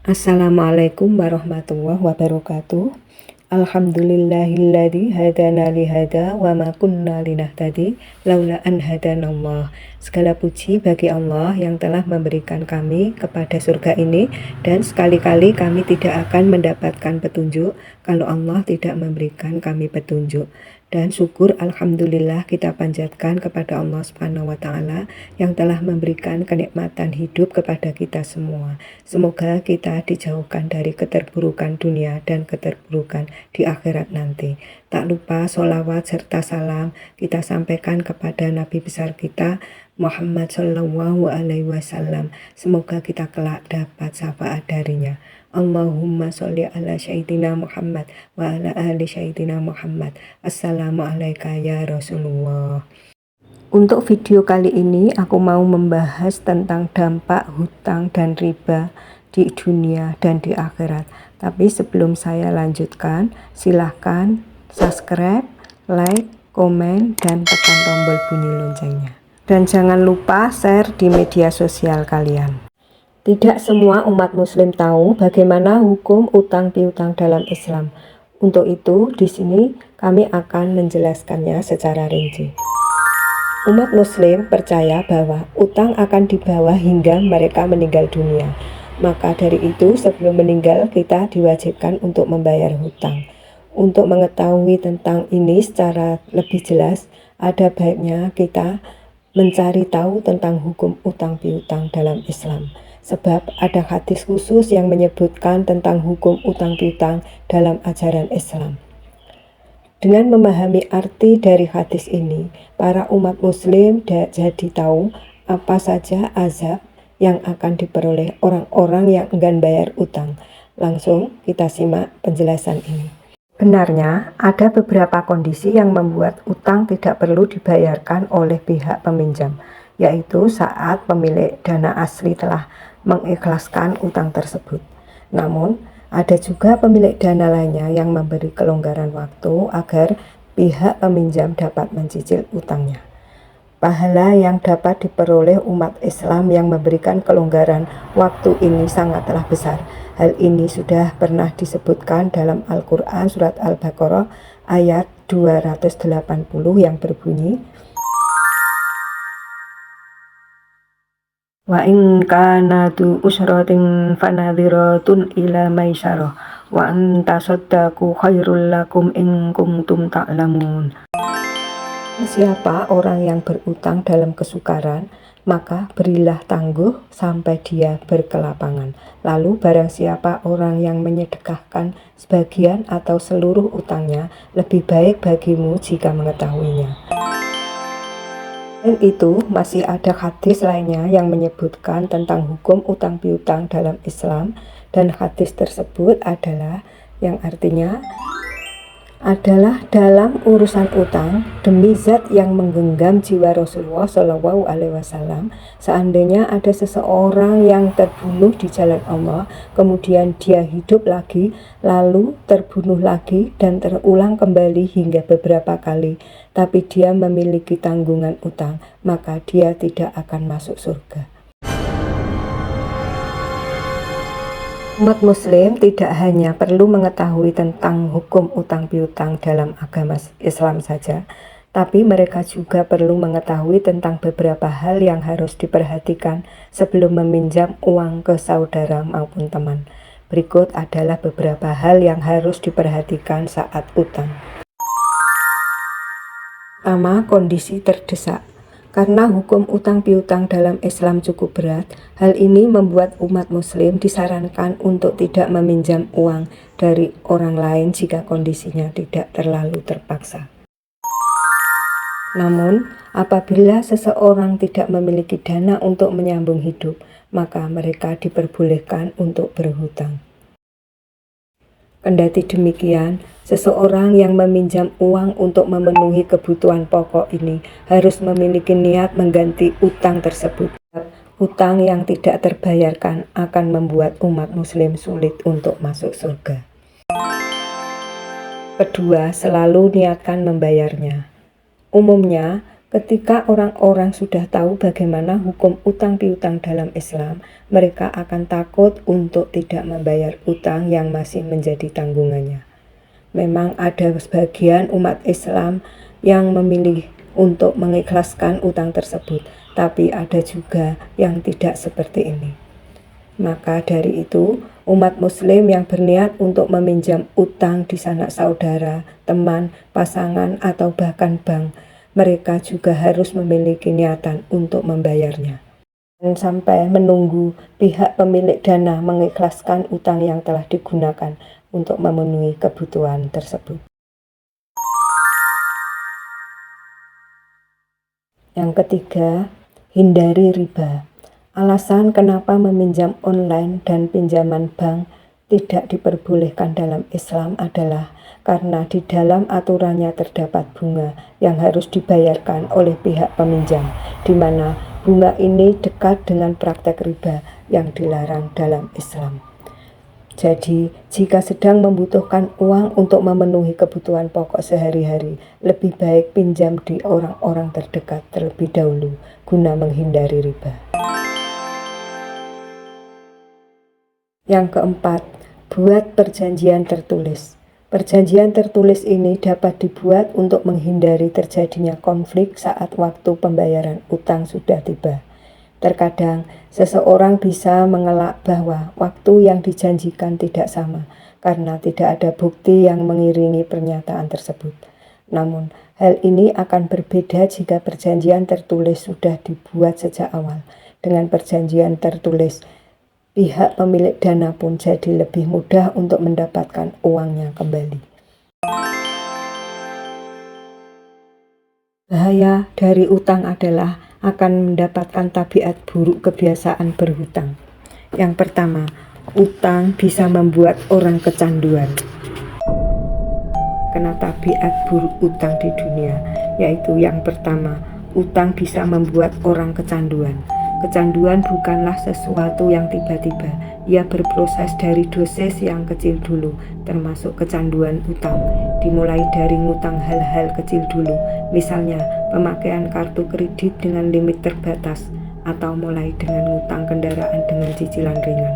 Assalamualaikum warahmatullahi wabarakatuh. Alhamdulillahilladzi hadana li hada wa ma kunna linahtadi laula an hadanallah. Segala puji bagi Allah yang telah memberikan kami kepada surga ini, dan sekali-kali kami tidak akan mendapatkan petunjuk kalau Allah tidak memberikan kami petunjuk. Dan syukur alhamdulillah kita panjatkan kepada Allah Subhanahu wa taala yang telah memberikan kenikmatan hidup kepada kita semua. Semoga kita dijauhkan dari keterburukan dunia dan keterburukan di akhirat nanti. Tak lupa sholawat serta salam kita sampaikan kepada Nabi besar kita Muhammad Shallallahu Alaihi Wasallam. Semoga kita kelak dapat syafaat darinya. Allahumma sholli ala Sayyidina Muhammad wa ala ali Sayyidina Muhammad. Assalamualaikum ya Rasulullah. Untuk video kali ini aku mau membahas tentang dampak hutang dan riba di dunia dan di akhirat. Tapi sebelum saya lanjutkan, silahkan subscribe, like, komen, dan tekan tombol bunyi loncengnya. Dan jangan lupa share di media sosial kalian. Tidak semua umat muslim tahu bagaimana hukum utang piutang dalam Islam. Untuk itu, di sini kami akan menjelaskannya secara rinci. Umat muslim percaya bahwa utang akan dibawa hingga mereka meninggal dunia. Maka dari itu, sebelum meninggal kita diwajibkan untuk membayar hutang. Untuk mengetahui tentang ini secara lebih jelas, ada baiknya kita mencari tahu tentang hukum utang piutang dalam Islam. Sebab ada hadis khusus yang menyebutkan tentang hukum utang piutang dalam ajaran Islam. Dengan memahami arti dari hadis ini, para umat muslim jadi tahu apa saja azab yang akan diperoleh orang-orang yang enggan bayar utang. Langsung kita simak penjelasan ini. Benarnya ada beberapa kondisi yang membuat utang tidak perlu dibayarkan oleh pihak peminjam, yaitu saat pemilik dana asli telah mengikhlaskan utang tersebut. Namun, ada juga pemilik dana lainnya yang memberi kelonggaran waktu agar pihak peminjam dapat mencicil utangnya. Pahala yang dapat diperoleh umat Islam yang memberikan kelonggaran waktu ini sangatlah besar. Hal ini sudah pernah disebutkan dalam Al-Quran surat Al-Baqarah ayat 280 yang berbunyi, wa in kana tu usratin fanadhiratun ila maisarah wa an tasaddaqu khairul lakum in kuntum ta'lamun. Siapa orang yang berutang dalam kesukaran, maka berilah tangguh sampai dia berkelapangan. Lalu barang siapa orang yang menyedekahkan sebagian atau seluruh utangnya, lebih baik bagimu jika mengetahuinya. Selain itu, masih ada hadis lainnya yang menyebutkan tentang hukum utang piutang dalam Islam, dan hadis tersebut adalah yang artinya adalah dalam urusan utang, demi zat yang menggenggam jiwa Rasulullah Shallallahu Alaihi Wasallam, seandainya ada seseorang yang terbunuh di jalan Allah, kemudian dia hidup lagi, lalu terbunuh lagi dan terulang kembali hingga beberapa kali, tapi dia memiliki tanggungan utang, maka dia tidak akan masuk surga. Umat muslim tidak hanya perlu mengetahui tentang hukum utang piutang dalam agama Islam saja, tapi mereka juga perlu mengetahui tentang beberapa hal yang harus diperhatikan sebelum meminjam uang ke saudara maupun teman. Berikut adalah beberapa hal yang harus diperhatikan saat utang. Pertama, kondisi terdesak. Karena hukum utang piutang dalam Islam cukup berat, hal ini membuat umat muslim disarankan untuk tidak meminjam uang dari orang lain jika kondisinya tidak terlalu terpaksa. Namun, apabila seseorang tidak memiliki dana untuk menyambung hidup, maka mereka diperbolehkan untuk berhutang. Kendati demikian, seseorang yang meminjam uang untuk memenuhi kebutuhan pokok ini harus memiliki niat mengganti utang tersebut. Utang yang tidak terbayarkan akan membuat umat muslim sulit untuk masuk surga. Kedua, selalu niatkan membayarnya. Umumnya, Ketika orang-orang sudah tahu bagaimana hukum utang piutang dalam Islam, mereka akan takut untuk tidak membayar utang yang masih menjadi tanggungannya. Memang ada sebagian umat Islam yang memilih untuk mengikhlaskan utang tersebut, tapi ada juga yang tidak seperti ini. Maka dari itu, umat muslim yang berniat untuk meminjam utang di sanak saudara, teman, pasangan, atau bahkan bank, mereka juga harus memiliki niatan untuk membayarnya. Dan sampai menunggu pihak pemilik dana mengikhlaskan utang yang telah digunakan untuk memenuhi kebutuhan tersebut. Yang ketiga, hindari riba. Alasan kenapa meminjam online dan pinjaman bank tidak diperbolehkan dalam Islam adalah karena di dalam aturannya terdapat bunga yang harus dibayarkan oleh pihak peminjam, di mana bunga ini dekat dengan praktek riba yang dilarang dalam Islam. Jadi, jika sedang membutuhkan uang untuk memenuhi kebutuhan pokok sehari-hari, lebih baik pinjam di orang-orang terdekat terlebih dahulu guna menghindari riba. Yang keempat, buat perjanjian tertulis. Perjanjian tertulis ini dapat dibuat untuk menghindari terjadinya konflik saat waktu pembayaran utang sudah tiba. Terkadang, seseorang bisa mengelak bahwa waktu yang dijanjikan tidak sama karena tidak ada bukti yang mengiringi pernyataan tersebut. Namun, hal ini akan berbeda jika perjanjian tertulis sudah dibuat sejak awal. Dengan perjanjian tertulis, pihak pemilik dana pun jadi lebih mudah untuk mendapatkan uangnya kembali. Bahaya dari utang adalah akan mendapatkan tabiat buruk kebiasaan berhutang. Yang pertama, utang bisa membuat orang kecanduan. Kena tabiat buruk utang di dunia, yaitu yang pertama, utang bisa membuat orang kecanduan. Kecanduan bukanlah sesuatu yang tiba-tiba, ia berproses dari dosis yang kecil dulu, termasuk kecanduan utang. Dimulai dari ngutang hal-hal kecil dulu, misalnya pemakaian kartu kredit dengan limit terbatas, atau mulai dengan ngutang kendaraan dengan cicilan ringan.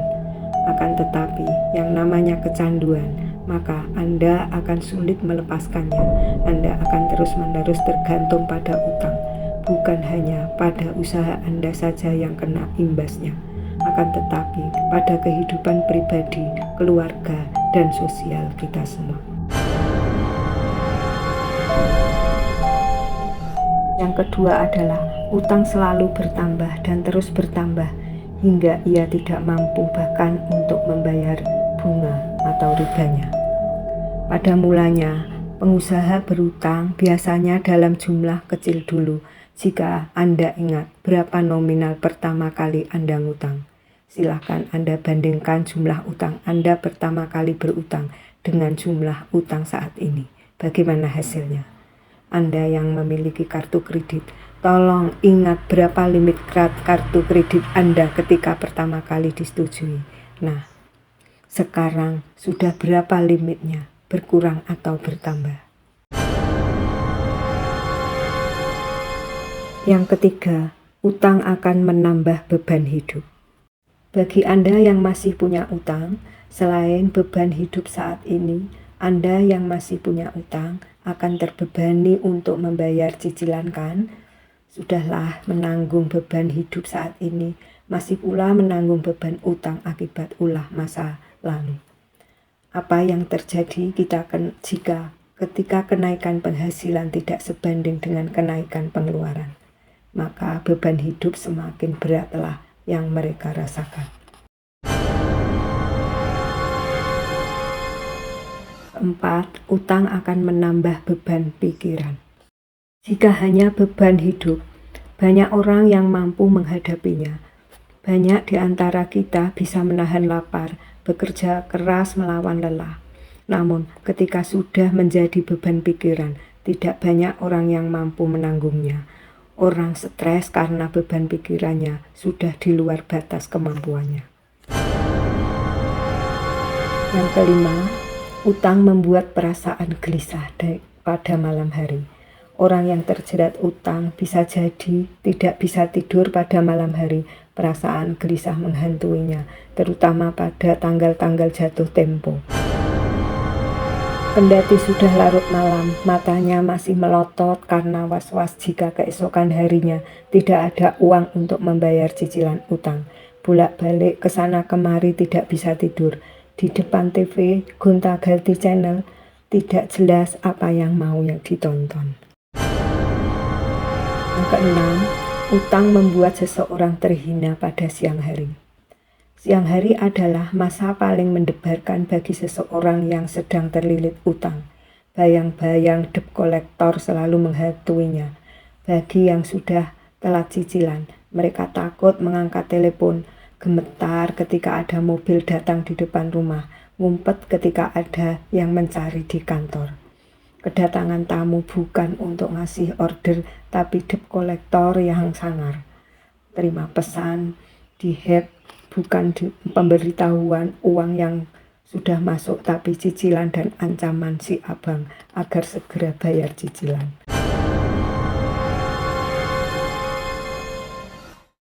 Akan tetapi, yang namanya kecanduan, maka Anda akan sulit melepaskannya. Anda akan terus-menerus tergantung pada utang. Bukan hanya pada usaha Anda saja yang kena imbasnya, akan tetapi pada kehidupan pribadi, keluarga, dan sosial kita semua. Yang kedua adalah utang selalu bertambah dan terus bertambah hingga ia tidak mampu bahkan untuk membayar bunga atau ribanya. Pada mulanya, pengusaha berutang biasanya dalam jumlah kecil dulu. Jika Anda ingat berapa nominal pertama kali Anda ngutang, silahkan Anda bandingkan jumlah utang Anda pertama kali berutang dengan jumlah utang saat ini. Bagaimana hasilnya? Anda yang memiliki kartu kredit, tolong ingat berapa limit kartu kredit Anda ketika pertama kali disetujui. Nah, sekarang sudah berapa limitnya? Berkurang atau bertambah? Yang ketiga, utang akan menambah beban hidup. Bagi Anda yang masih punya utang, selain beban hidup saat ini, Anda yang masih punya utang akan terbebani untuk membayar cicilan kan? Sudahlah menanggung beban hidup saat ini, masih pula menanggung beban utang akibat ulah masa lalu. Apa yang terjadi jika ketika kenaikan penghasilan tidak sebanding dengan kenaikan pengeluaran? Maka beban hidup semakin beratlah yang mereka rasakan. Keempat, utang akan menambah beban pikiran. Jika hanya beban hidup, banyak orang yang mampu menghadapinya. Banyak di antara kita bisa menahan lapar, bekerja keras melawan lelah. Namun, ketika sudah menjadi beban pikiran, tidak banyak orang yang mampu menanggungnya. Orang stres karena beban pikirannya sudah di luar batas kemampuannya. Yang kelima, utang membuat perasaan gelisah pada malam hari. Orang yang terjerat utang bisa jadi tidak bisa tidur pada malam hari. Perasaan gelisah menghantuinya, terutama pada tanggal-tanggal jatuh tempo. Kendati sudah larut malam, matanya masih melotot karena was-was jika keesokan harinya tidak ada uang untuk membayar cicilan utang. Bolak-balik ke sana kemari tidak bisa tidur. Di depan TV, gonta-ganti channel, tidak jelas apa yang mau yang ditonton. Yang keenam, utang membuat seseorang terhina pada siang hari. Siang hari adalah masa paling mendebarkan bagi seseorang yang sedang terlilit utang. Bayang-bayang debt collector selalu menghantuinya. Bagi yang sudah telat cicilan, mereka takut mengangkat telepon, gemetar ketika ada mobil datang di depan rumah, ngumpet ketika ada yang mencari di kantor. Kedatangan tamu bukan untuk ngasih order, tapi debt collector yang sangar. Terima pesan, di-hack, bukan pemberitahuan uang yang sudah masuk, tapi cicilan dan ancaman si abang agar segera bayar cicilan.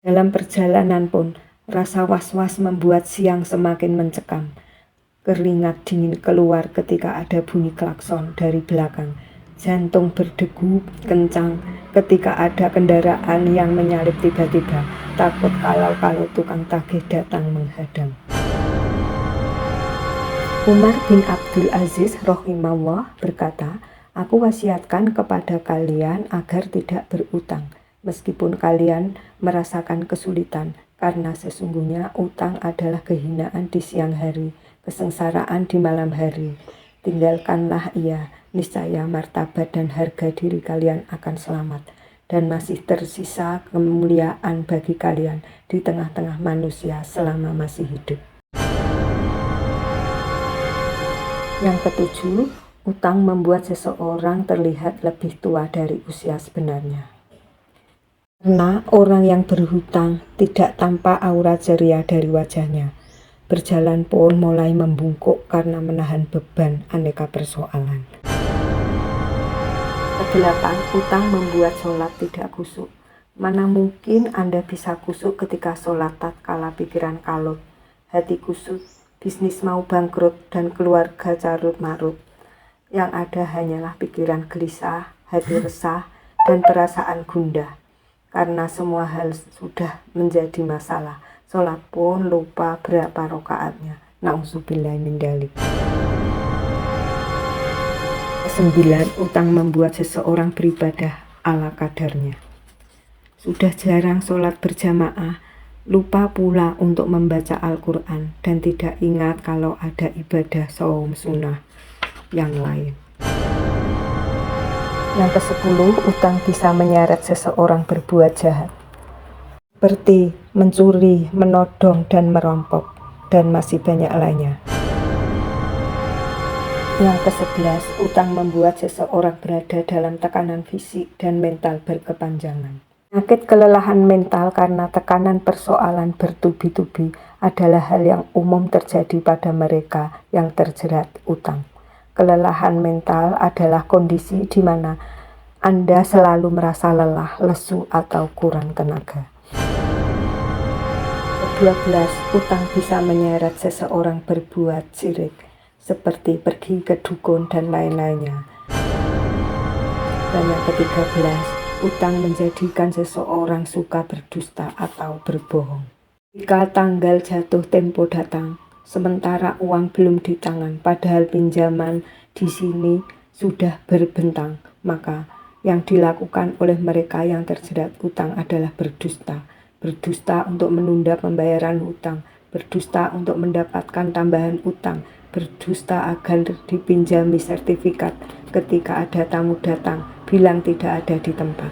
Dalam perjalanan pun, rasa was-was membuat siang semakin mencekam. Keringat dingin keluar ketika ada bunyi klakson dari belakang. Jantung berdegup kencang ketika ada kendaraan yang menyalip tiba-tiba. Takut kalau tukang tagih datang menghadang. Umar bin Abdul Aziz rahimahullah berkata, "Aku wasiatkan kepada kalian agar tidak berutang, meskipun kalian merasakan kesulitan, karena sesungguhnya utang adalah kehinaan di siang hari, kesengsaraan di malam hari. Tinggalkanlah ia, niscaya martabat dan harga diri kalian akan selamat, dan masih tersisa kemuliaan bagi kalian di tengah-tengah manusia selama masih hidup." Yang ketujuh, utang membuat seseorang terlihat lebih tua dari usia sebenarnya. Karena orang yang berhutang tidak tampak aura ceria dari wajahnya. Berjalan pun mulai membungkuk karena menahan beban aneka persoalan. Kedelapan, utang membuat sholat tidak khusyuk. Mana mungkin Anda bisa khusyuk ketika sholat tatkala pikiran kalut, hati kusut, bisnis mau bangkrut, dan keluarga carut marut. Yang ada hanyalah pikiran gelisah, hati resah, dan perasaan gundah. Karena semua hal sudah menjadi masalah. Sholat pun lupa berapa rakaatnya. Nauzubillah min dzalik. 9. Utang membuat seseorang beribadah ala kadarnya. Sudah jarang sholat berjamaah, lupa pula untuk membaca Al-Quran, dan tidak ingat kalau ada ibadah shaum sunnah yang lain. Yang ke-10, utang bisa menyeret seseorang berbuat jahat, seperti mencuri, menodong, dan merampok, dan masih banyak lainnya. Yang ke-11, utang membuat seseorang berada dalam tekanan fisik dan mental berkepanjangan. Penyakit kelelahan mental karena tekanan persoalan bertubi-tubi adalah hal yang umum terjadi pada mereka yang terjerat utang. Kelelahan mental adalah kondisi di mana Anda selalu merasa lelah, lesu, atau kurang tenaga. 12. Utang bisa menyeret seseorang berbuat syirik, seperti pergi ke dukun dan lain-lainnya. Dan yang ke-13, utang menjadikan seseorang suka berdusta atau berbohong. Jika tanggal jatuh tempo datang, sementara uang belum di tangan, padahal pinjaman di sini sudah berbentang, maka yang dilakukan oleh mereka yang terjerat utang adalah berdusta. Berdusta untuk menunda pembayaran hutang, berdusta untuk mendapatkan tambahan utang, berdusta agar dipinjami sertifikat ketika ada tamu datang, bilang tidak ada di tempat.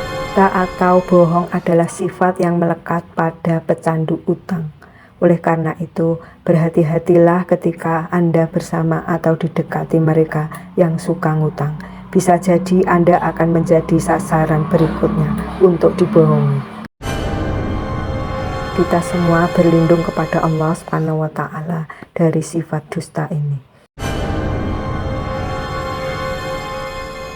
Dusta atau bohong adalah sifat yang melekat pada pecandu utang. Oleh karena itu, berhati-hatilah ketika Anda bersama atau didekati mereka yang suka ngutang. Bisa jadi Anda akan menjadi sasaran berikutnya untuk dibohongi. Kita semua berlindung kepada Allah SWT dari sifat dusta ini.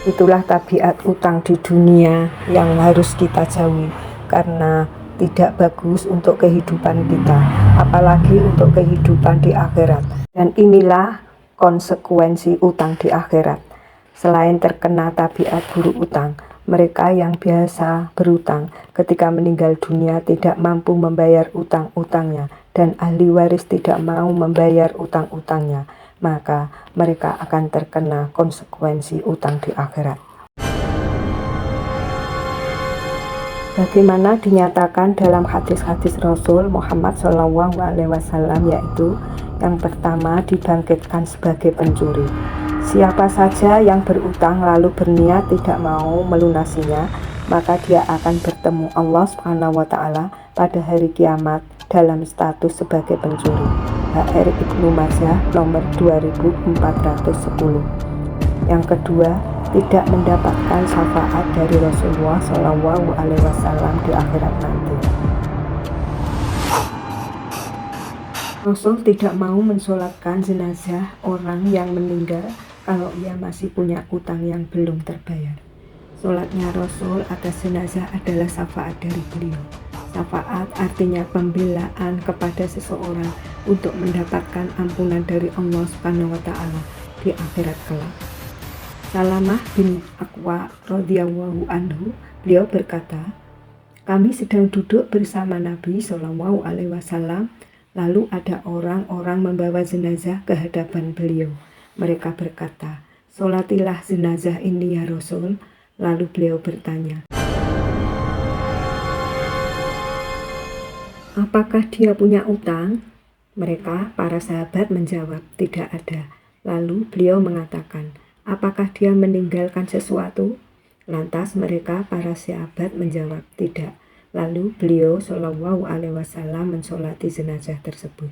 Itulah tabiat utang di dunia yang harus kita jauhi, karena tidak bagus untuk kehidupan kita, apalagi untuk kehidupan di akhirat. Dan inilah konsekuensi utang di akhirat. Selain terkena tabiat buruk utang, mereka yang biasa berutang ketika meninggal dunia tidak mampu membayar utang-utangnya, dan ahli waris tidak mau membayar utang-utangnya, maka mereka akan terkena konsekuensi utang di akhirat. Bagaimana dinyatakan dalam hadis-hadis Rasul Muhammad SAW, yaitu yang pertama, dibangkitkan sebagai pencuri. Siapa saja yang berutang lalu berniat tidak mau melunasinya, maka dia akan bertemu Allah SWT pada hari kiamat dalam status sebagai pencuri. HR Ibnu Majah nomor 2410. Yang kedua, tidak mendapatkan syafaat dari Rasulullah SAW di akhirat nanti. Rasul tidak mau mensolatkan jenazah orang yang meninggal kalau ia masih punya utang yang belum terbayar. Solatnya Rasul atas jenazah adalah syafaat dari beliau. Syafaat artinya pembelaan kepada seseorang untuk mendapatkan ampunan dari Allah SWT di akhirat kelak. Salamah bin Aqwa radhiyallahu anhu, beliau berkata, kami sedang duduk bersama Nabi SAW, lalu ada orang-orang membawa jenazah ke hadapan beliau. Mereka berkata, "Solatilah jenazah ini ya Rasul." Lalu beliau bertanya, apakah dia punya utang? Mereka, para sahabat, menjawab, tidak ada. Lalu beliau mengatakan, apakah dia meninggalkan sesuatu? Lantas mereka, para sahabat, menjawab, tidak. Lalu beliau SAW mensolati jenazah tersebut.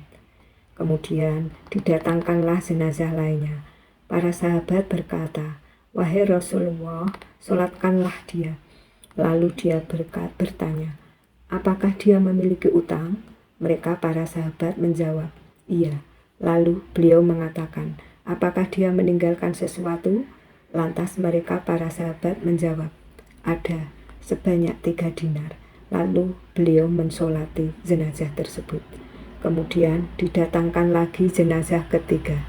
Kemudian didatangkanlah jenazah lainnya. Para sahabat berkata, wahai Rasulullah, solatkanlah dia. Lalu dia bertanya, apakah dia memiliki utang? Mereka, para sahabat, menjawab, iya. Lalu beliau mengatakan, apakah dia meninggalkan sesuatu? Lantas mereka, para sahabat, menjawab, ada, sebanyak 3 dinar. Lalu beliau mensolati jenazah tersebut. Kemudian didatangkan lagi jenazah ketiga.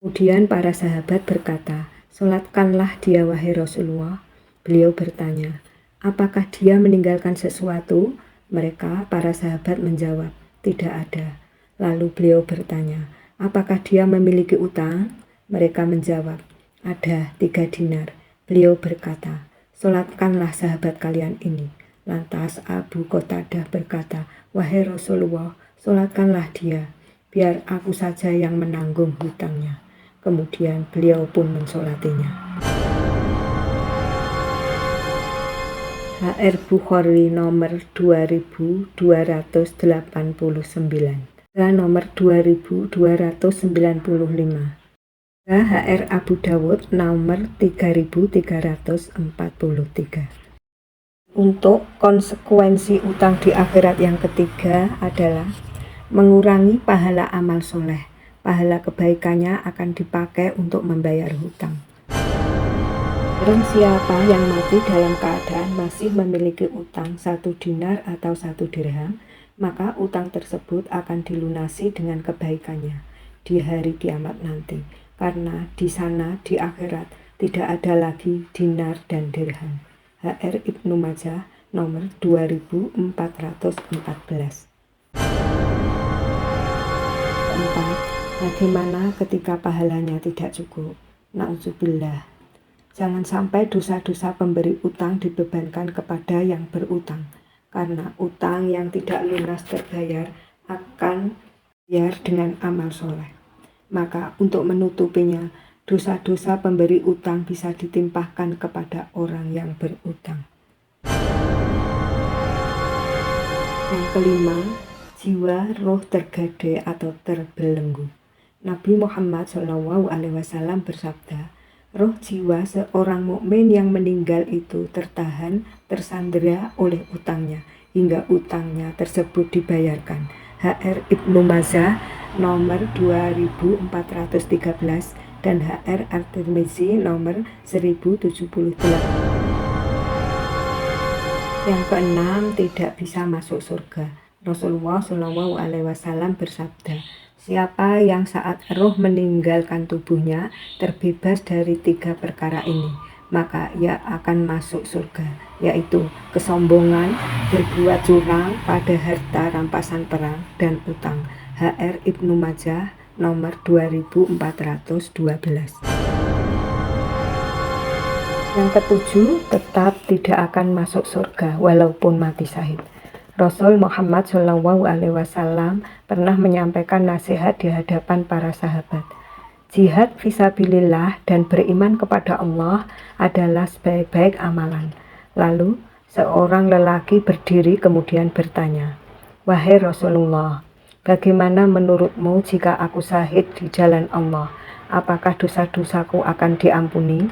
Kemudian para sahabat berkata, solatkanlah dia wahai Rasulullah. Beliau bertanya, apakah dia meninggalkan sesuatu? Mereka, para sahabat, menjawab, tidak ada. Lalu beliau bertanya, apakah dia memiliki utang? Mereka menjawab, ada 3 dinar. Beliau berkata, solatkanlah sahabat kalian ini. Lantas Abu Qatadah berkata, wahai Rasulullah, solatkanlah dia, biar aku saja yang menanggung hutangnya. Kemudian beliau pun mensolatinya. HR Bukhari nomor 2289 dan nomor 2295. HR Abu Dawud nomor 3343. Untuk konsekuensi utang di akhirat yang ketiga adalah mengurangi pahala amal soleh. Pahala kebaikannya akan dipakai untuk membayar hutang. Barang siapa yang mati dalam keadaan masih memiliki utang 1 dinar atau 1 dirham, maka utang tersebut akan dilunasi dengan kebaikannya di hari kiamat nanti. Karena di sana, di akhirat, tidak ada lagi dinar dan dirham. HR Ibnu Majah nomor 2414. Keempat, bagaimana ketika pahalanya tidak cukup? Na'udzubillah. Jangan sampai dosa-dosa pemberi utang dibebankan kepada yang berutang, karena utang yang tidak lunas terbayar akan bayar dengan amal soleh. Maka untuk menutupinya, dosa-dosa pemberi utang bisa ditimpahkan kepada orang yang berutang. Yang kelima, jiwa roh tergade atau terbelenggu. Nabi Muhammad SAW bersabda, roh jiwa seorang mukmin yang meninggal itu tertahan, tersandera oleh utangnya, hingga utangnya tersebut dibayarkan. HR Ibnu Majah nomor 2413 dan HR At-Tirmizi nomor 1078. Yang keenam, tidak bisa masuk surga. Rasulullah Shallallahu Alaihi Wasallam bersabda, siapa yang saat roh meninggalkan tubuhnya terbebas dari 3 perkara ini, maka ia akan masuk surga, yaitu kesombongan, berbuat curang pada harta rampasan perang, dan utang. HR Ibnu Majah nomor 2412. Yang ketujuh, tetap tidak akan masuk surga walaupun mati syahid. Rasul Muhammad Shallallahu Alaihi Wasallam pernah menyampaikan nasihat di hadapan para sahabat. Jihad fisabilillah dan beriman kepada Allah adalah sebaik-baik amalan. Lalu seorang lelaki berdiri kemudian bertanya, wahai Rasulullah, bagaimana menurutmu jika aku syahid di jalan Allah? Apakah dosa-dosaku akan diampuni?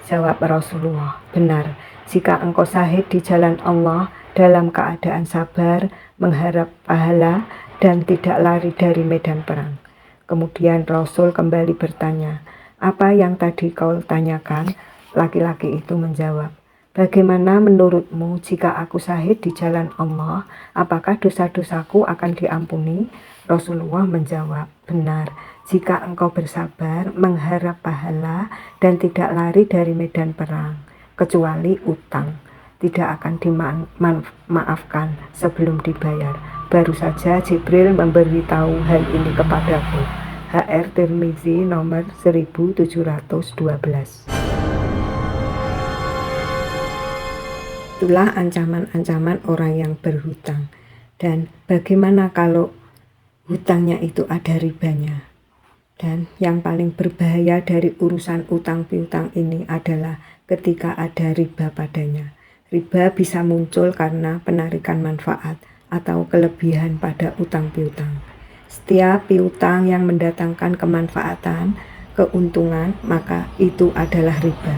Jawab Rasulullah, benar, jika engkau syahid di jalan Allah dalam keadaan sabar, mengharap pahala, dan tidak lari dari medan perang. Kemudian Rasul kembali bertanya, apa yang tadi kau tanyakan? Laki-laki itu menjawab, bagaimana menurutmu jika aku syahid di jalan Allah, apakah dosa-dosaku akan diampuni? Rasulullah menjawab, benar, jika engkau bersabar, mengharap pahala, dan tidak lari dari medan perang, kecuali utang, tidak akan dimaafkan sebelum dibayar. Baru saja Jibril memberitahu hal ini kepadaku. HR Tirmizi nomor 1712. Itulah ancaman-ancaman orang yang berhutang. Dan bagaimana kalau hutangnya itu ada ribanya? Dan yang paling berbahaya dari urusan utang piutang ini adalah ketika ada riba padanya. Riba bisa muncul karena penarikan manfaat atau kelebihan pada utang piutang. Setiap piutang yang mendatangkan kemanfaatan, keuntungan, maka itu adalah riba.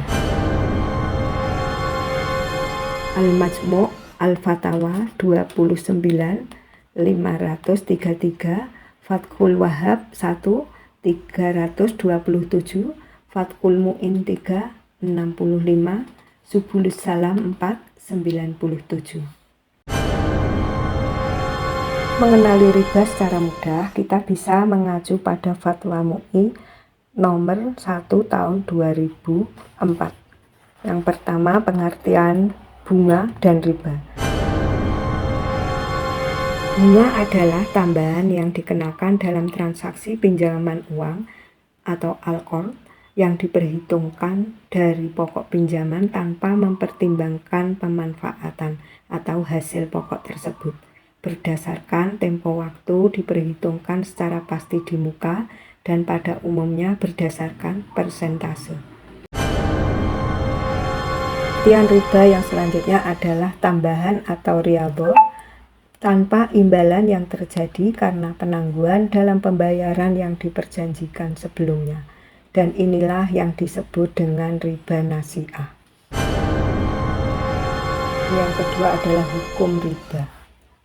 Al-Majmu' Al-Fatawa 29 533, Fathul Wahhab 1 327, Fathul Mu'in 3 65, Subulus Salam 4 97. Mengenali riba secara mudah, kita bisa mengacu pada Fatwa MUI nomor 1 tahun 2004. Yang pertama, pengertian bunga dan riba. Bunga adalah tambahan yang dikenakan dalam transaksi pinjaman uang atau al-qard yang diperhitungkan dari pokok pinjaman tanpa mempertimbangkan pemanfaatan atau hasil pokok tersebut. Berdasarkan tempo waktu diperhitungkan secara pasti di muka dan pada umumnya berdasarkan persentase. Pengertian riba yang selanjutnya adalah tambahan atau riyadhah tanpa imbalan yang terjadi karena penangguhan dalam pembayaran yang diperjanjikan sebelumnya. Dan inilah yang disebut dengan riba nasi'ah. Yang kedua adalah hukum riba.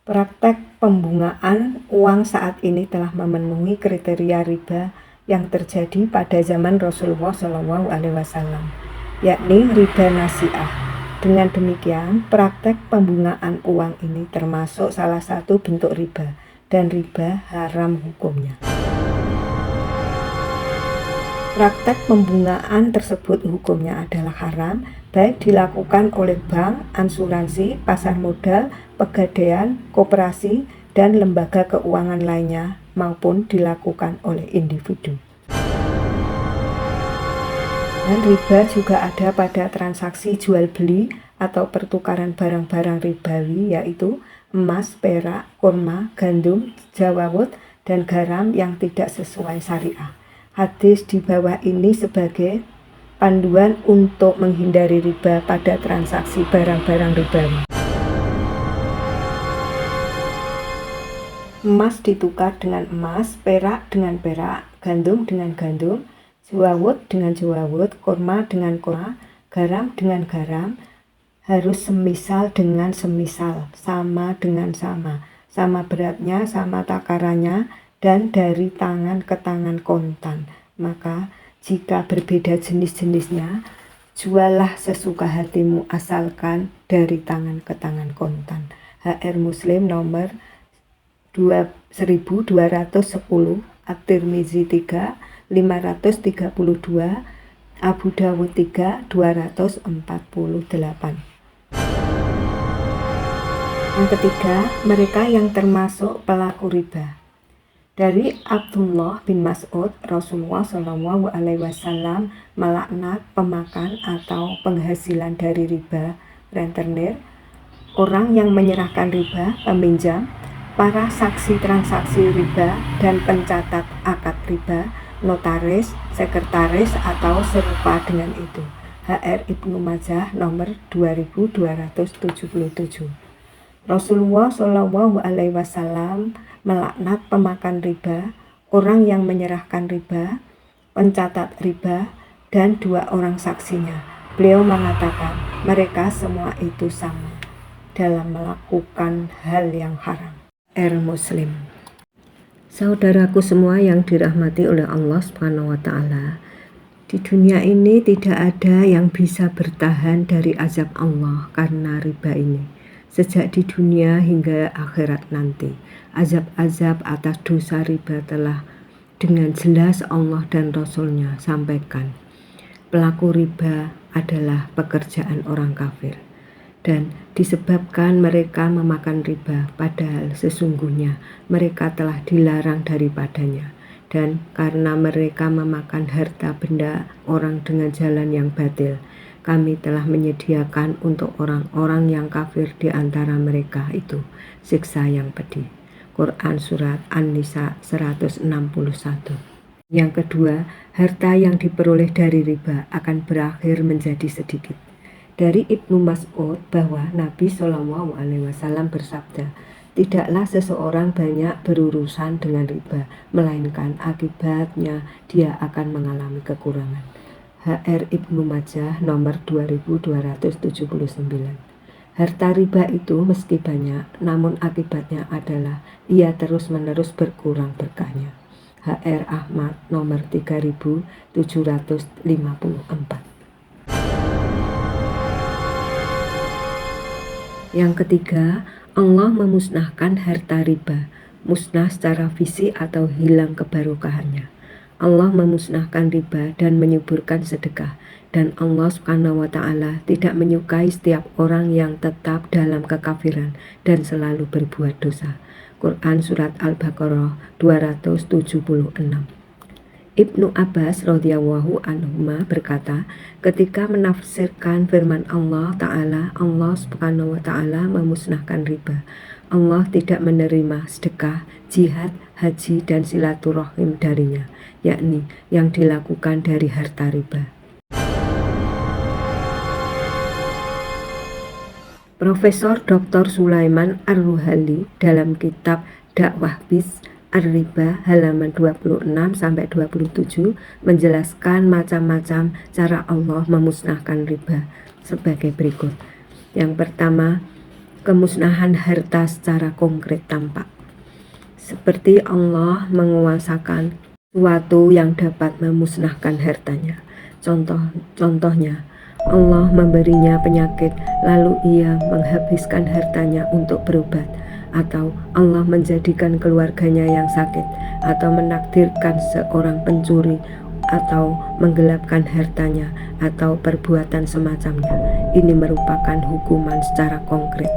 Praktek pembungaan uang saat ini telah memenuhi kriteria riba yang terjadi pada zaman Rasulullah SAW, yakni riba nasi'ah. Dengan demikian, praktek pembungaan uang ini termasuk salah satu bentuk riba, dan riba haram hukumnya. Praktek pembungaan tersebut hukumnya adalah haram, baik dilakukan oleh bank, asuransi, pasar modal, pegadaian, koperasi, dan lembaga keuangan lainnya, maupun dilakukan oleh individu. Dan riba juga ada pada transaksi jual beli atau pertukaran barang-barang ribawi, yaitu emas, perak, kurma, gandum, jawawut, dan garam yang tidak sesuai syariah. Hadis di bawah ini sebagai panduan untuk menghindari riba pada transaksi barang-barang ribawi. Emas ditukar dengan emas, perak dengan perak, gandum dengan gandum, jawawut dengan jawawut, kurma dengan kurma, garam dengan garam, harus semisal dengan semisal, sama dengan sama beratnya, sama takarannya, dan dari tangan ke tangan kontan. Maka jika berbeda jenis-jenisnya, juallah sesuka hatimu asalkan dari tangan ke tangan kontan. HR Muslim nomor 1210, At-Tirmizi 3, 532, Abu Dawud 3, 248. Yang ketiga, mereka yang termasuk pelaku riba. Dari Abdullah bin Mas'ud, Rasulullah SAW melaknat pemakan atau penghasilan dari riba, rentenir, orang yang menyerahkan riba, peminjam, para saksi transaksi riba dan pencatat akad riba, notaris, sekretaris atau serupa dengan itu. HR Ibnu Majah nomor 2277. Rasulullah SAW melaknat pemakan riba, orang yang menyerahkan riba, pencatat riba, dan 2 orang saksinya. Beliau mengatakan mereka semua itu sama dalam melakukan hal yang haram. Muslim. Saudaraku semua yang dirahmati oleh Allah Subhanahu wa taala, di dunia ini tidak ada yang bisa bertahan dari azab Allah karena riba ini. Sejak di dunia hingga akhirat nanti, azab-azab atas dosa riba telah dengan jelas Allah dan Rasul-Nya sampaikan. Pelaku riba adalah pekerjaan orang kafir, dan disebabkan mereka memakan riba, padahal sesungguhnya mereka telah dilarang daripadanya. Dan karena mereka memakan harta benda orang dengan jalan yang batil, kami telah menyediakan untuk orang-orang yang kafir di antara mereka itu siksa yang pedih. Quran Surat An-Nisa 161. Yang kedua, harta yang diperoleh dari riba akan berakhir menjadi sedikit. Dari Ibnu Mas'ud bahwa Nabi SAW bersabda, tidaklah seseorang banyak berurusan dengan riba, melainkan akibatnya dia akan mengalami kekurangan. HR Ibnu Majah nomor 2279. Harta riba itu meski banyak, namun akibatnya adalah ia terus-menerus berkurang berkahnya. HR Ahmad nomor 3754. Yang ketiga, Allah memusnahkan harta riba, musnah secara fisik atau hilang kebarokahannya. Allah memusnahkan riba dan menyuburkan sedekah, dan Allah Subhanahu wa taala tidak menyukai setiap orang yang tetap dalam kekafiran dan selalu berbuat dosa. Quran Surat Al-Baqarah 276. Ibnu Abbas radhiyallahu anhuma berkata, ketika menafsirkan firman Allah Ta'ala, Allah Subhanahu wa taala memusnahkan riba. Allah tidak menerima sedekah, jihad, haji, dan silaturahim darinya, yakni yang dilakukan dari harta riba. Profesor Dr. Sulaiman Ar-Ruhali dalam kitab Dakwah Bis Ar-Riba halaman 26-27 menjelaskan macam-macam cara Allah memusnahkan riba sebagai berikut. Yang pertama, kemusnahan harta secara konkret tampak. Seperti Allah menguasakan sesuatu yang dapat memusnahkan hartanya. Contohnya, Allah memberinya penyakit lalu ia menghabiskan hartanya untuk berobat, atau Allah menjadikan keluarganya yang sakit, atau menakdirkan seorang pencuri, atau menggelapkan hartanya, atau perbuatan semacamnya. Ini merupakan hukuman secara konkret.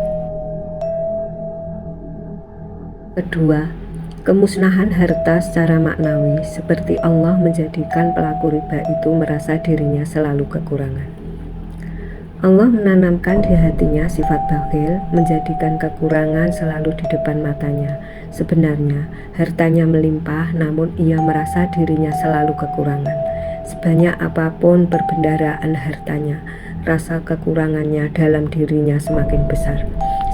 Kedua, kemusnahan harta secara maknawi, seperti Allah menjadikan pelaku riba itu merasa dirinya selalu kekurangan. Allah menanamkan di hatinya sifat bakhil, menjadikan kekurangan selalu di depan matanya. Sebenarnya hartanya melimpah, namun ia merasa dirinya selalu kekurangan. Sebanyak apapun perbendaharaan hartanya, rasa kekurangannya dalam dirinya semakin besar,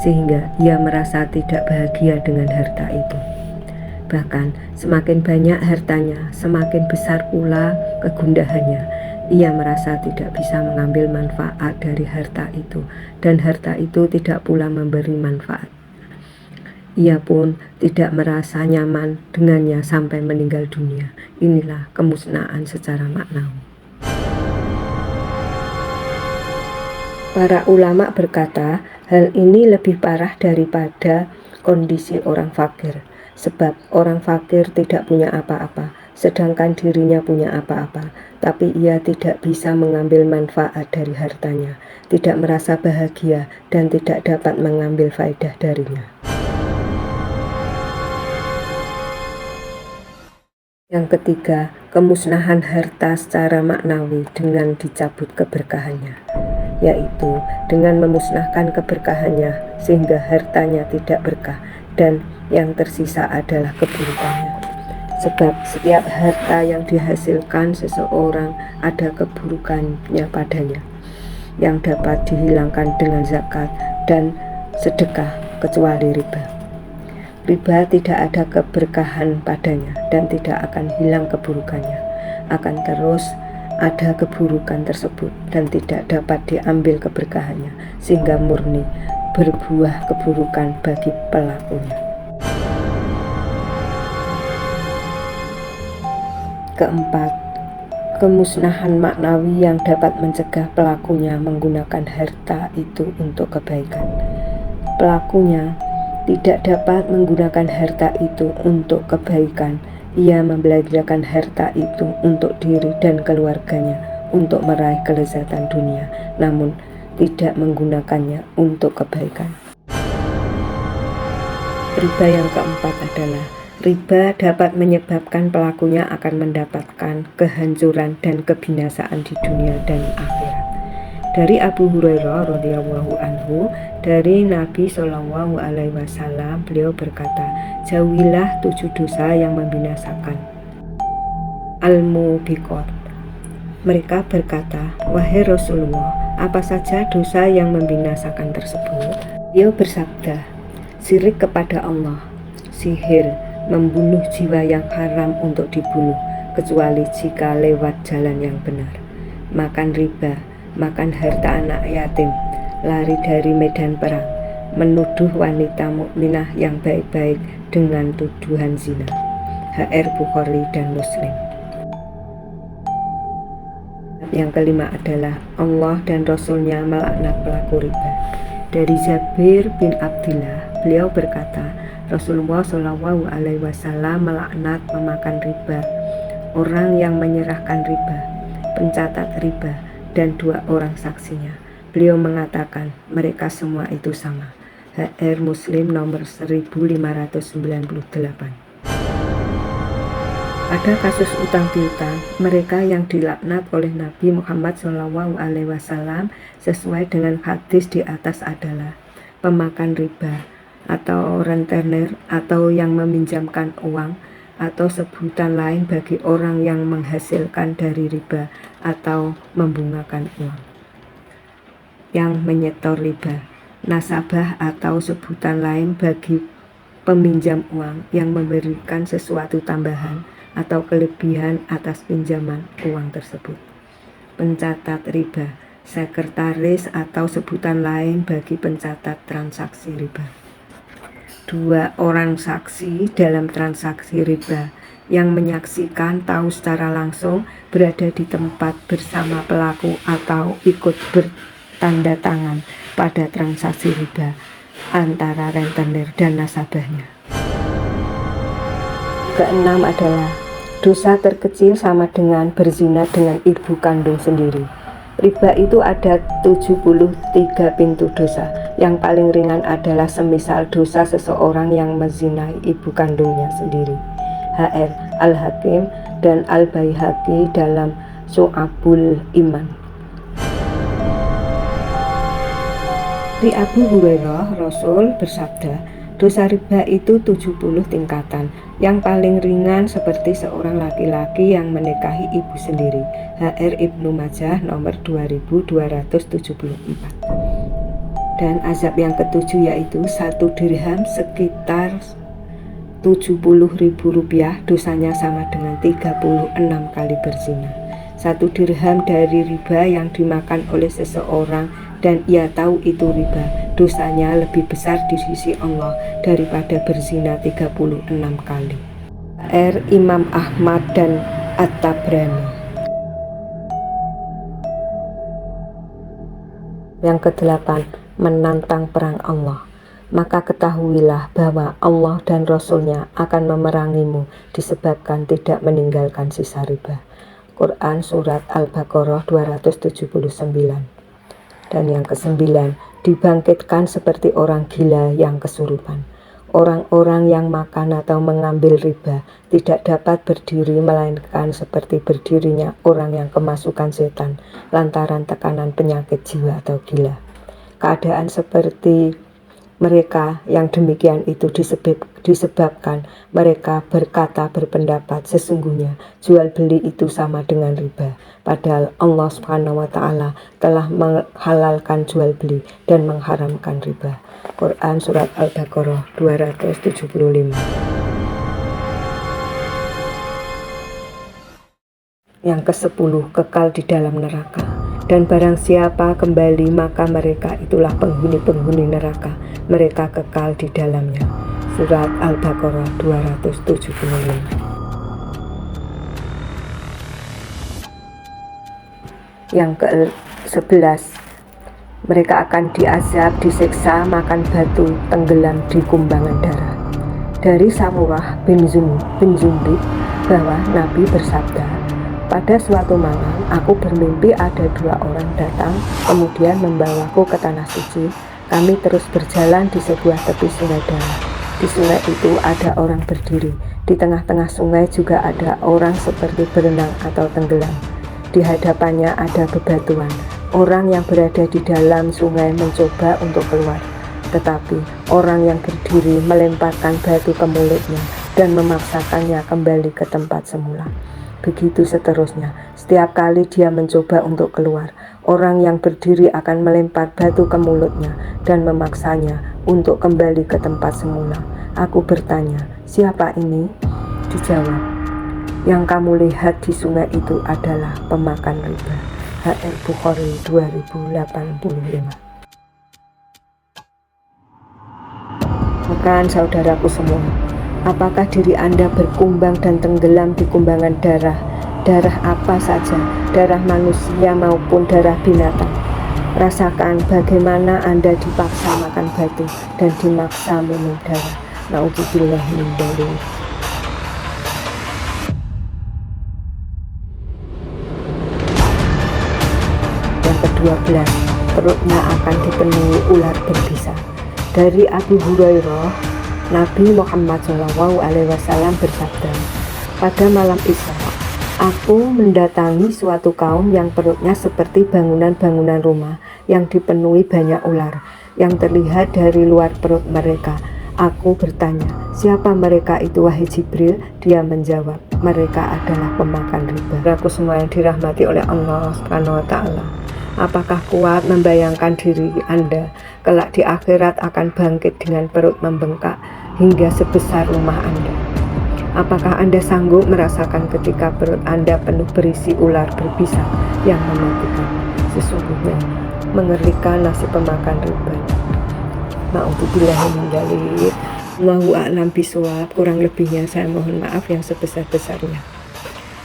sehingga ia merasa tidak bahagia dengan harta itu. Bahkan semakin banyak hartanya, semakin besar pula kegundahannya. Ia merasa tidak bisa mengambil manfaat dari harta itu, dan harta itu tidak pula memberi manfaat. Ia pun tidak merasa nyaman dengannya sampai meninggal dunia. Inilah kemusnahan secara maknawi. Para ulama berkata, hal ini lebih parah daripada kondisi orang fakir, sebab orang fakir tidak punya apa-apa, sedangkan dirinya punya apa-apa, tapi ia tidak bisa mengambil manfaat dari hartanya, tidak merasa bahagia, dan tidak dapat mengambil faedah darinya. Yang ketiga, kemusnahan harta secara maknawi dengan dicabut keberkahannya, yaitu dengan memusnahkan keberkahannya sehingga hartanya tidak berkah dan yang tersisa adalah keburukannya. Sebab setiap harta yang dihasilkan seseorang ada keburukannya padanya, yang dapat dihilangkan dengan zakat dan sedekah kecuali riba. Riba tidak ada keberkahan padanya dan tidak akan hilang keburukannya, akan terus ada keburukan tersebut dan tidak dapat diambil keberkahannya, sehingga murni berbuah keburukan bagi pelakunya. Keempat, kemusnahan maknawi yang dapat mencegah pelakunya menggunakan harta itu untuk kebaikan. Pelakunya tidak dapat menggunakan harta itu untuk kebaikan. Ia membelanjakan harta itu untuk diri dan keluarganya, untuk meraih kelezatan dunia, namun tidak menggunakannya untuk kebaikan. Riba yang keempat adalah riba dapat menyebabkan pelakunya akan mendapatkan kehancuran dan kebinasaan di dunia dan akhirat. Dari Abu Hurairah radhiyallahu anhu, dari Nabi Shallallahu alaihi wasallam, beliau berkata, jauhilah 7 dosa yang membinasakan. Al-Mubiqat. Mereka berkata, wahai Rasulullah, apa saja dosa yang membinasakan tersebut? Beliau bersabda, syirik kepada Allah, sihir, membunuh jiwa yang haram untuk dibunuh, kecuali jika lewat jalan yang benar, makan riba, makan harta anak yatim, lari dari medan perang, menuduh wanita mukminah yang baik-baik dengan tuduhan zina. HR Bukhari dan Muslim. Yang kelima adalah Allah dan Rasulnya melaknat pelaku riba. Dari Jabir bin Abdillah, beliau berkata, Rasulullah Shallallahu alaihi wasallam melaknat memakan riba, orang yang menyerahkan riba, pencatat riba, dan 2 orang saksinya. Beliau mengatakan mereka semua itu sama. HR Muslim nomor 1598. Pada kasus utang piutang, mereka yang dilaknat oleh Nabi Muhammad SAW sesuai dengan hadis di atas adalah pemakan riba atau rentenir atau yang meminjamkan uang, atau sebutan lain bagi orang yang menghasilkan dari riba atau membungakan uang, yang menyetor riba, nasabah atau sebutan lain bagi peminjam uang yang memberikan sesuatu tambahan atau kelebihan atas pinjaman uang tersebut, pencatat riba, sekretaris atau sebutan lain bagi pencatat transaksi riba. 2 orang saksi dalam transaksi riba yang menyaksikan tahu secara langsung, berada di tempat bersama pelaku atau ikut bertanda tangan pada transaksi riba antara rentenir dan nasabahnya. Keenam adalah dosa terkecil sama dengan berzina dengan ibu kandung sendiri. Riba itu ada 73 pintu dosa. Yang paling ringan adalah semisal dosa seseorang yang menzinai ibu kandungnya sendiri. HR Al-Hakim dan Al-Baihaqi dalam Syu'abul Iman. Di Abu Hurairah, Rasul bersabda, dosa riba itu 70 tingkatan. Yang paling ringan seperti seorang laki-laki yang menikahi ibu sendiri. HR Ibnu Majah nomor 2274. Dan azab yang ketujuh yaitu 1 dirham sekitar 70.000 rupiah, dosanya sama dengan 36 kali berzina. 1 dirham dari riba yang dimakan oleh seseorang dan ia tahu itu riba, dosanya lebih besar di sisi Allah daripada berzina 36 kali. Imam Ahmad dan At-Tabrani. Yang ke-8, menantang perang Allah. Maka ketahuilah bahwa Allah dan Rasul-Nya akan memerangimu disebabkan tidak meninggalkan sisa riba. Quran Surat Al-Baqarah 279. Dan yang ke-9, dibangkitkan seperti orang gila yang kesurupan. Orang-orang yang makan atau mengambil riba tidak dapat berdiri melainkan seperti berdirinya orang yang kemasukan setan lantaran tekanan penyakit jiwa atau gila. Keadaan seperti mereka yang demikian itu disebabkan mereka berpendapat sesungguhnya jual beli itu sama dengan riba, padahal Allah Subhanahu wa Ta'ala telah menghalalkan jual beli dan mengharamkan riba. Quran Surat Al-Baqarah 275. Yang ke-10, kekal di dalam neraka. Dan barang siapa kembali maka mereka itulah penghuni-penghuni neraka, mereka kekal di dalamnya. Surat Al-Baqarah 275. Yang ke-11, mereka akan diazab, disiksa, makan batu, tenggelam di kumbangan darah. Dari Samurah bin Jundub bahwa Nabi bersabda, pada suatu malam aku bermimpi ada 2 orang datang kemudian membawaku ke tanah suci. Kami terus berjalan di sebuah tepi sungai darah. Di sungai itu ada orang berdiri. Di tengah-tengah sungai juga ada orang seperti berenang atau tenggelam. Di hadapannya ada bebatuan. Orang yang berada di dalam sungai mencoba untuk keluar, tetapi orang yang berdiri melemparkan batu ke mulutnya dan memaksakannya kembali ke tempat semula. Begitu seterusnya, setiap kali dia mencoba untuk keluar, orang yang berdiri akan melempar batu ke mulutnya dan memaksanya untuk kembali ke tempat semula. Aku bertanya, siapa ini? Dijawab, yang kamu lihat di sungai itu adalah pemakan riba. Bukhari 2085. Bukan saudaraku semua, apakah diri Anda berkumbang dan tenggelam di kumbangan darah? Darah apa saja, darah manusia maupun darah binatang. Rasakan bagaimana Anda dipaksa makan batu dan dimaksa minum darah. Na'udzubillah min dzalik. Yang ke-12, perutnya akan dipenuhi ular berbisa. Dari Abu Hurairah, Nabi Muhammad SAW bersabda, pada malam Isra, aku mendatangi suatu kaum yang perutnya seperti bangunan-bangunan rumah yang dipenuhi banyak ular yang terlihat dari luar perut mereka. Aku bertanya, siapa mereka itu wahai Jibril? Dia menjawab, mereka adalah pemakan riba. Aku semua yang dirahmati oleh Allah Subhanahu wa Ta'ala, apakah kuat membayangkan diri Anda kelak di akhirat akan bangkit dengan perut membengkak hingga sebesar rumah Anda? Apakah Anda sanggup merasakan ketika perut Anda penuh berisi ular berbisa yang mematikan? Sesungguhnya mengerikan nasib pemakan riba. Na'udzubillahi min dzalik. Allahu a'lam bishawab. Kurang lebihnya saya mohon maaf yang sebesar-besarnya.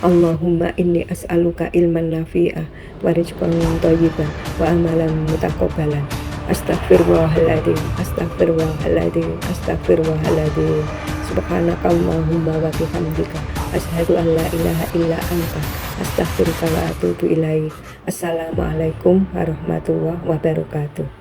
Allahumma inni as'aluka ilman nafi'ah wa rizqan thayyiban wa amalan mutaqabbalan. Astaghfirullahaladzim, astaghfirullahaladzim, astaghfirullahaladzim. Subhanakallahumma wa bihamdika asyhadu an la ilaha illa anta astaghfiruka wa atubu ilaik. Assalamualaikum warahmatullahi wabarakatuh.